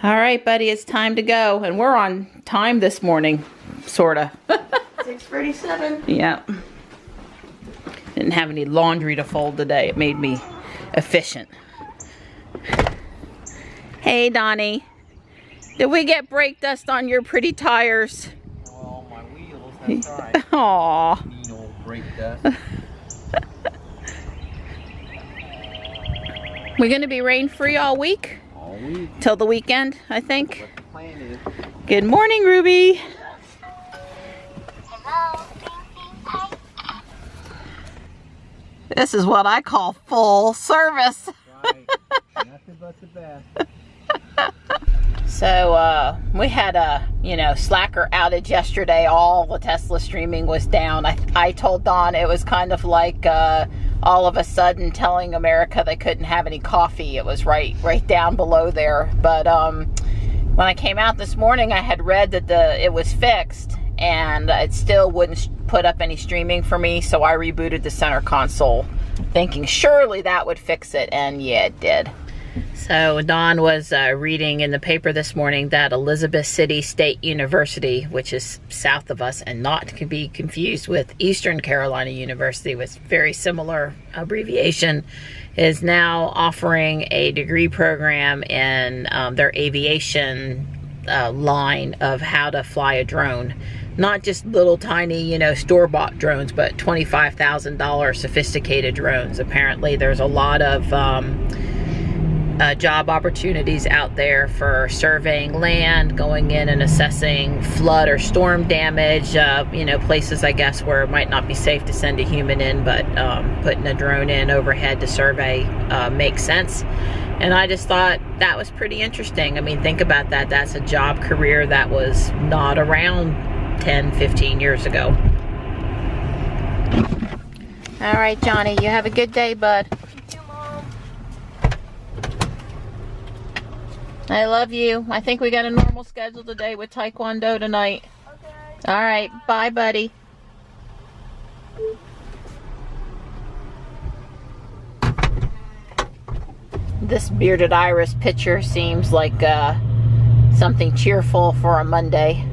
All right, buddy, it's time to go. And we're on time this morning, sorta. 6:37. Yeah. Didn't have any laundry to fold today. It made me efficient. Hey, Donnie. Did we get brake dust on your pretty tires? Well, my wheels, that's right. Aw. Mean old brake dust. We're going to be rain-free all week? All week. Till the weekend, I think. What the plan is. Good morning, Ruby. This is what I call full service. Right. Nothing but the best. So we had a, slacker outage yesterday. All the Tesla streaming was down. I told Dawn it was kind of like all of a sudden telling America they couldn't have any coffee. It was right down below there. But when I came out this morning, I had read that it was fixed, and it still wouldn't put up any streaming for me. So I rebooted the center console, thinking surely that would fix it, and yeah, it did. So Dawn was reading in the paper this morning that Elizabeth City State University, which is south of us and not to be confused with Eastern Carolina University with very similar abbreviation, is now offering a degree program in their aviation line of how to fly a drone. Not just little tiny, store-bought drones, but $25,000 sophisticated drones. Apparently there's a lot of job opportunities out there for surveying land, going in and assessing flood or storm damage, places I guess where it might not be safe to send a human in, but putting a drone in overhead to survey makes sense. And I just thought that was pretty interesting. I mean, think about that. That's a job career that was not around 10, 15 years ago. All right, Johnny, you have a good day, bud. I love you. I think we got a normal schedule today with Taekwondo tonight. Okay. All right. Bye, buddy. This bearded iris picture seems like something cheerful for a Monday.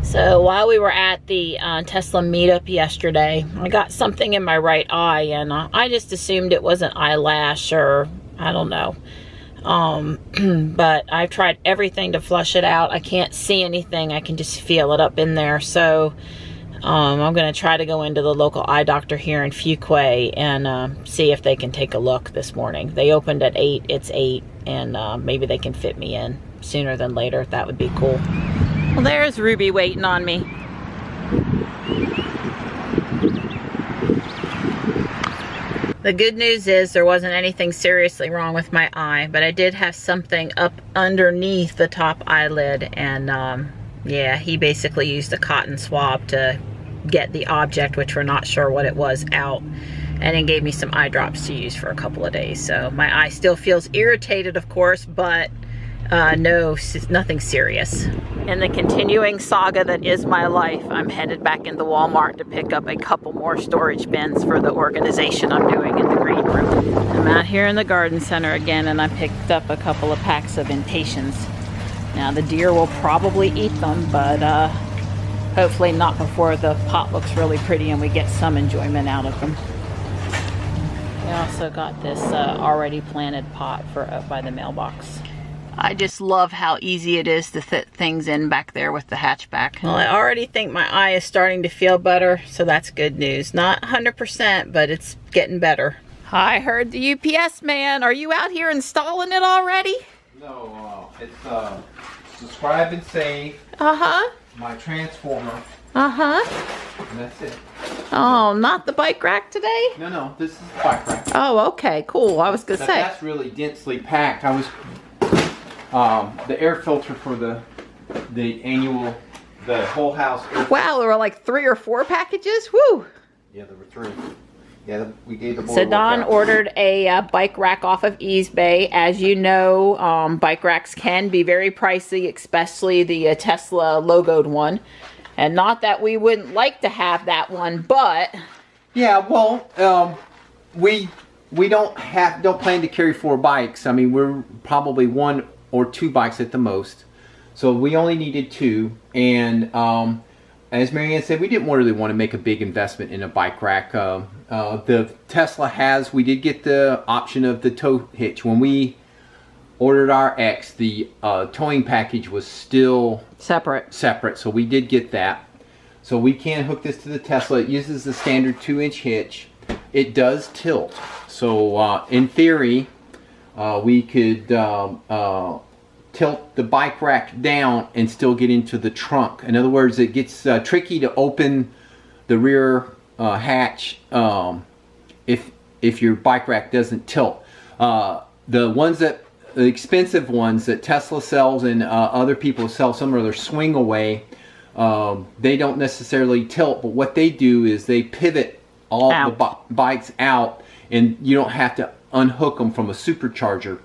So while we were at the Tesla meetup yesterday, I got something in my right eye, and I just assumed it was an eyelash or I don't know. But I've tried everything to flush it out. I can't see anything. I can just feel it up in there. So I'm going to try to go into the local eye doctor here in Fuquay and see if they can take a look this morning. They opened at 8. It's 8, and maybe they can fit me in sooner than later. That would be cool. Well, there's Ruby waiting on me. The good news is there wasn't anything seriously wrong with my eye, but I did have something up underneath the top eyelid, and yeah, he basically used a cotton swab to get the object, which we're not sure what it was, out, and then gave me some eye drops to use for a couple of days. So my eye still feels irritated, of course, but no, nothing serious. In the continuing saga that is my life, I'm headed back into Walmart to pick up a couple more storage bins for the organization I'm doing in the green room. I'm out here in the garden center again, and I picked up a couple of packs of impatiens. Now the deer will probably eat them, but hopefully not before the pot looks really pretty and we get some enjoyment out of them. I also got this already planted pot for up by the mailbox. I just love how easy it is to fit things in back there with the hatchback. Well, I already think my eye is starting to feel better, so that's good news. Not 100%, but it's getting better. I heard the UPS man. Are you out here installing it already? No, it's subscribe and save. Uh-huh. My transformer. Uh-huh. And that's it. Oh, not the bike rack today? No, this is the bike rack. Oh, okay, cool. I was gonna say. That's really densely packed. I was the air filter for the whole house. Wow, there were like 3 or 4 packages. Woo! Yeah, there were 3. Yeah, we gave the boy. So Don ordered a bike rack off of eBay. As you know, bike racks can be very pricey, especially the Tesla logoed one. And not that we wouldn't like to have that one, but yeah, well, we don't plan to carry 4 bikes. I mean, we're probably one or 2 bikes at the most. So we only needed 2, and as Marianne said, we didn't really want to make a big investment in a bike rack. The Tesla we did get the option of the tow hitch. When we ordered our X, the towing package was still separate, so we did get that. So we can hook this to the Tesla. It uses the standard 2-inch hitch. It does tilt, so in theory we could tilt the bike rack down and still get into the trunk. In other words, it gets tricky to open the rear hatch if your bike rack doesn't tilt. The expensive ones that Tesla sells and other people sell, some of their swing away, they don't necessarily tilt, but what they do is they pivot all the bikes out, and you don't have to unhook them from a supercharger.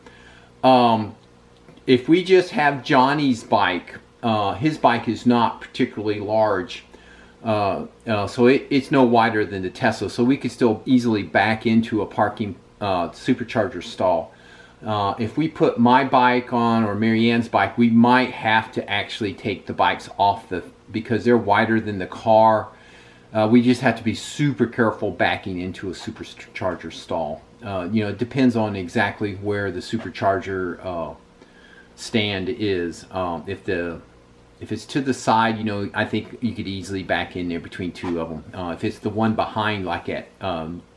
If we just have Johnny's bike, his bike is not particularly large, so it's no wider than the Tesla, so we could still easily back into a parking supercharger stall. If we put my bike on or Marianne's bike, we might have to actually take the bikes off because they're wider than the car. We just have to be super careful backing into a supercharger stall. You know, it depends on exactly where the supercharger stand is. If it's to the side, you know, I think you could easily back in there between 2 of them. If it's the one behind, like at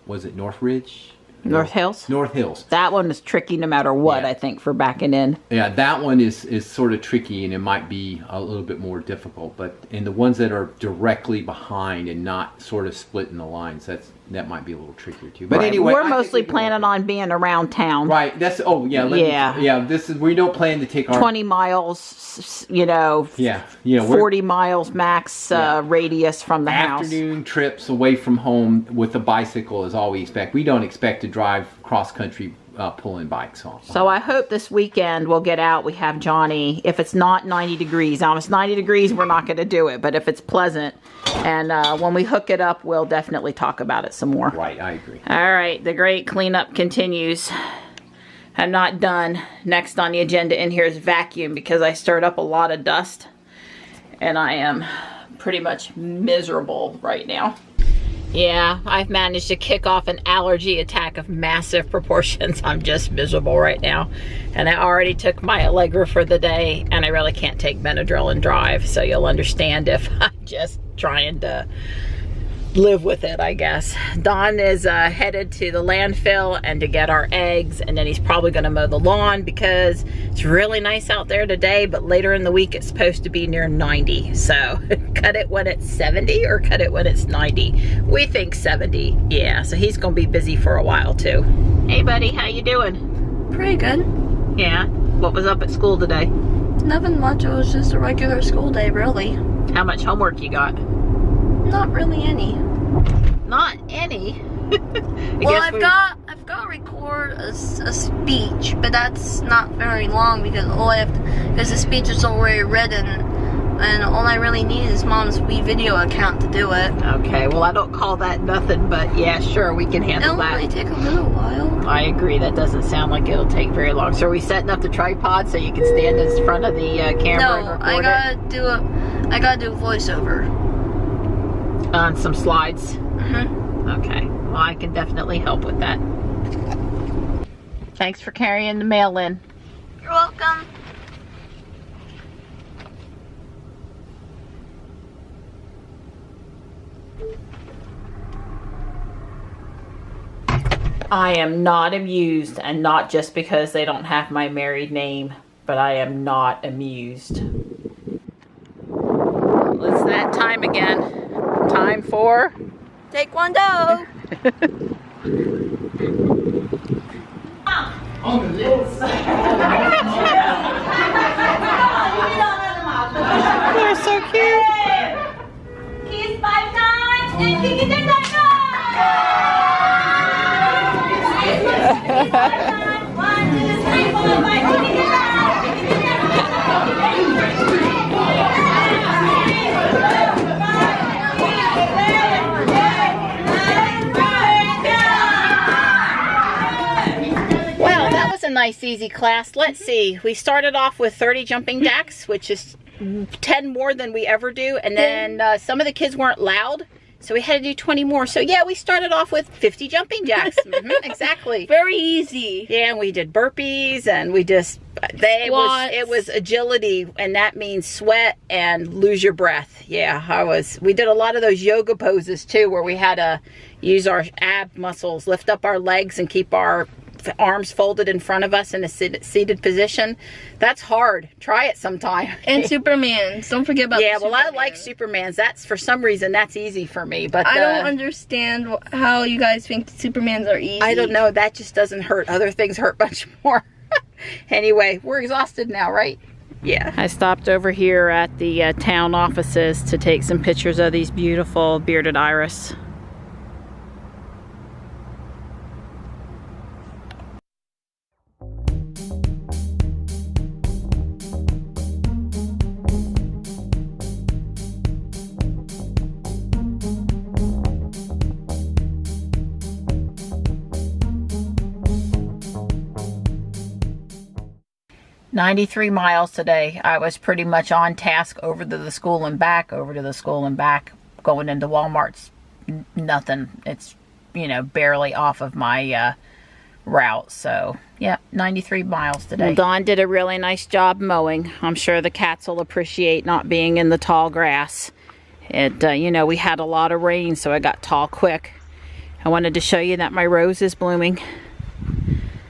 was it North Ridge? North Hills? North Hills. That one is tricky no matter what, Yeah. I think, for backing in. Yeah, that one is sort of tricky, and it might be a little bit more difficult. But in the ones that are directly behind and not sort of splitting the lines, that might be a little trickier too. But anyway, we're mostly planning on being around town. Right. That's this is, we don't plan to take our 20 miles, you know. Yeah. 40 miles max radius from the house. Afternoon trips away from home with a bicycle is all we expect. We don't expect to drive cross country pulling bikes on. So I hope this weekend we'll get out. We have Johnny. If it's not 90 degrees, now if it's 90 degrees, we're not going to do it. But if it's pleasant, and when we hook it up, we'll definitely talk about it some more. Right, I agree. All right, the great cleanup continues. I'm not done. Next on the agenda in here is vacuum, because I stirred up a lot of dust, and I am pretty much miserable right now. Yeah, I've managed to kick off an allergy attack of massive proportions. I'm just miserable right now. And I already took my Allegra for the day, and I really can't take Benadryl and drive, so you'll understand if I'm just trying to live with it, I guess. Don is headed to the landfill and to get our eggs, and then he's probably going to mow the lawn because it's really nice out there today, but later in the week it's supposed to be near 90. So cut it when it's 70 or cut it when it's 90. We think 70. Yeah, so he's going to be busy for a while too. Hey buddy, how you doing? Pretty good. Yeah. What was up at school today? Nothing much. It was just a regular school day, really. How much homework you got? Not really any. Not any? Well, I've got to record a speech, but that's not very long because because the speech is already written, and all I really need is Mom's WeVideo account to do it. Okay, well I don't call that nothing, but yeah, sure, we can handle that. It'll really take a little while. I agree, that doesn't sound like it'll take very long. So are we setting up the tripod so you can stand in front of the camera and record I gotta do a voiceover. On some slides? Mm-hmm. Okay, well I can definitely help with that. Thanks for carrying the mail in. You're welcome. I am not amused, and not just because they don't have my married name, but I am not amused. Well, it's that time again. Time for Taekwondo. They're so cute. Kiss 5 times and kick it down. 1, 2, 3, 4, 5. Kick it down. Kick it a nice easy class. Let's see. We started off with 30 jumping jacks, which is 10 more than we ever do. And then some of the kids weren't loud, so we had to do 20 more. So yeah, we started off with 50 jumping jacks. Exactly. Very easy. Yeah, and we did burpees, and we just, it was agility, and that means sweat and lose your breath. Yeah, we did a lot of those yoga poses too, where we had to use our ab muscles, lift up our legs and keep our arms folded in front of us in a seated position. That's hard. Try it sometime. And Supermans. Don't forget about well, I like Supermans. That's, for some reason, that's easy for me. But I don't understand how you guys think Supermans are easy. I don't know. That just doesn't hurt. Other things hurt much more. Anyway, we're exhausted now, right? Yeah. I stopped over here at the town offices to take some pictures of these beautiful bearded iris. $93 miles today. I was pretty much on task, over to the school and back, over to the school and back. Going into Walmart's nothing. It's, you know, barely off of my route. So yeah, 93 miles today. Well, Dawn did a really nice job mowing. I'm sure the cats will appreciate not being in the tall grass. You know, we had a lot of rain, so it got tall quick. I wanted to show you that my rose is blooming.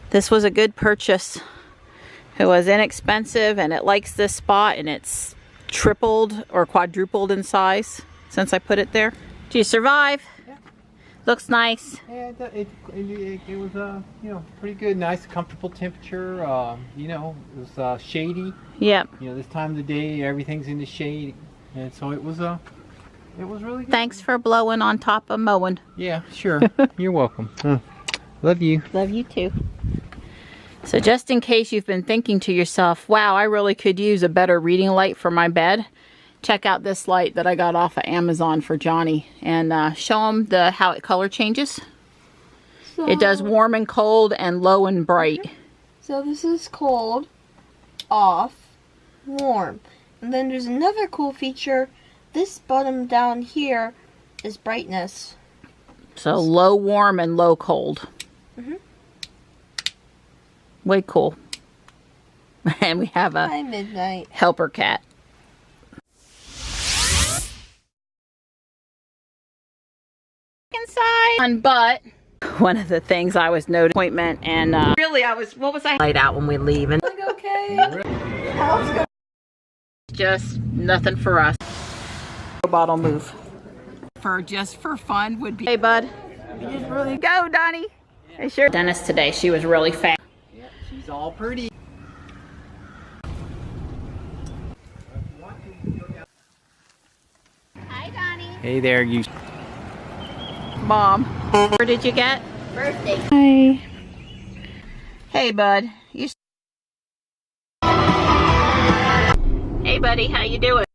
This was a good purchase. It was inexpensive, and it likes this spot, and it's tripled or quadrupled in size since I put it there. Do you survive? Yeah. Looks nice. Yeah, it was you know, pretty good, nice, comfortable temperature. You know, it was shady. Yep. You know, this time of the day, everything's in the shade, and so it was really good. Thanks for blowing on top of mowing. Yeah, sure. You're welcome. Love you. Love you too. So just in case you've been thinking to yourself, wow, I really could use a better reading light for my bed, check out this light that I got off of Amazon for Johnny, and show him how it color changes. So, it does warm and cold and low and bright. So this is cold, off, warm. And then there's another cool feature. This bottom down here is brightness. So low warm and low cold. Way cool. And we have a helper cat. Inside. But one of the things I was noting, appointment, and really what was I light out when we leave? And okay. Just nothing for us. Robot will move. Just for fun would be. Hey bud. You did really go, Donnie. Yeah. Sure. Dentist today, she was really fast. She's all pretty. Hi, Donnie. Hey there, you. Mom. Where did you get? Birthday. Hi. Hey, bud. Hey, buddy. How you doing?